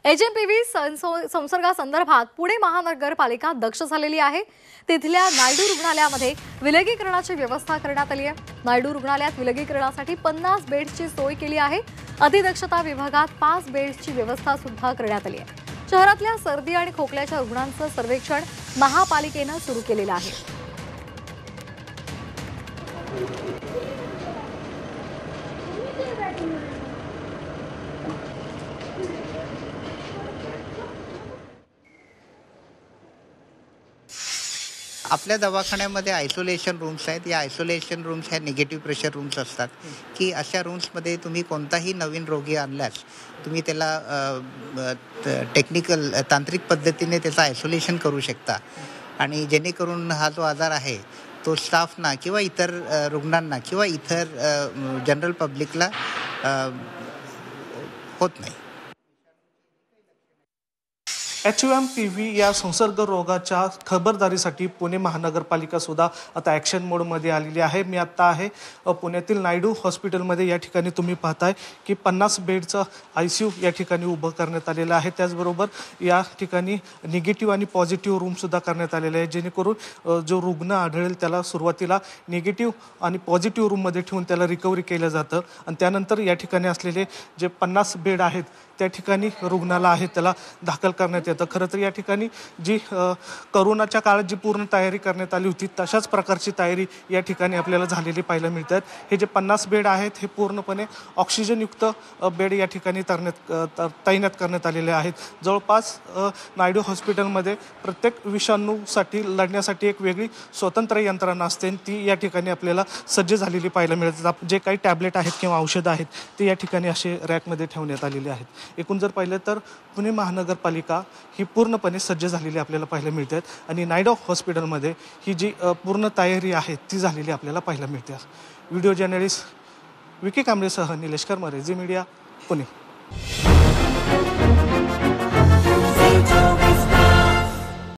HMPV संसर्गासंदर्भात Pune महानगरपालिका दक्ष झालेली आहे। तिथल्या नायडू रुग्णालयामध्ये विलगीकरणाची व्यवस्था करण्यात आली आहे। नायडू रुग्णालयात विलगीकरणासाठी 50 बेड्सची सोय केली आहे। अतिदक्षता विभागात 5 बेड्सची व्यवस्था सुद्धा करण्यात आली आहे। शहरातल्या सर्दी आणि खोकल्याच्या रुग्णांचं सर्वेक्षण महापालिकेने सुरू केलेलं आहे। आपल्या दवाखान्यामध्ये आयसोलेशन रूम्स आहेत। या आयसोलेशन रूम्स ह्या निगेटिव्ह प्रेशर रूम्स असतात की अशा रूम्समध्ये तुम्ही कोणताही नवीन रोगी आणल्यास तुम्ही त्याला टेक्निकल तांत्रिक पद्धतीने त्याचं आयसोलेशन करू शकता आणि जेणेकरून हा जो आजार आहे तो स्टाफना किंवा इतर रुग्णांना किंवा इतर जनरल पब्लिकला होत नाही। HMPV या संसर्ग रोगाच्या खबरदारीसाठी पुणे महानगरपालिका सुद्धा आता ॲक्शन मोडमध्ये आलेली आहे। मी आता आहे पुण्यातील नायडू हॉस्पिटलमध्ये। या ठिकाणी तुम्ही पाहताय की 50 बेडचं ICU या ठिकाणी उभं करण्यात आलेलं आहे। त्याचबरोबर या ठिकाणी निगेटिव्ह आणि पॉझिटिव्ह रूमसुद्धा करण्यात आलेले आहे, जेणेकरून जो रुग्ण आढळेल त्याला सुरुवातीला निगेटिव्ह आणि पॉझिटिव्ह रूममध्ये ठेवून त्याला रिकव्हरी केलं जातं आणि त्यानंतर या ठिकाणी असलेले जे 50 बेड आहेत त्या ठिकाणी रुग्णाला आहे त्याला दाखल करण्यात येतं। खरं तर या ठिकाणी जी करोनाच्या काळात जी पूर्ण तयारी करण्यात आली होती तशाच प्रकारची तयारी या ठिकाणी आपल्याला झालेली पाहायला मिळतात। हे जे 50 बेड आहेत हे पूर्णपणे ऑक्सिजनयुक्त बेड या ठिकाणी तैनात करण्यात आलेले आहेत। जवळपास नायडू हॉस्पिटलमध्ये प्रत्येक विषाणूसाठी लढण्यासाठी एक वेगळी स्वतंत्र यंत्रणा असते, ती या ठिकाणी आपल्याला सज्ज झालेली पाहायला मिळतात। जे काही टॅबलेट आहेत किंवा औषधं आहेत ते या ठिकाणी असे रॅकमध्ये ठेवण्यात आलेले आहेत। एकूण जर पाहिलं तर पुणे महानगरपालिका ही पूर्णपणे सज्ज झालेली आपल्याला पाहायला मिळते आणि नायडू हॉस्पिटलमध्ये ही जी पूर्ण तयारी आहे ती झालेली आपल्याला पाहायला मिळते। व्हिडिओ जर्नलिस्ट विकी कांबळेसह निलेश करमरे, झी मीडिया, पुणे।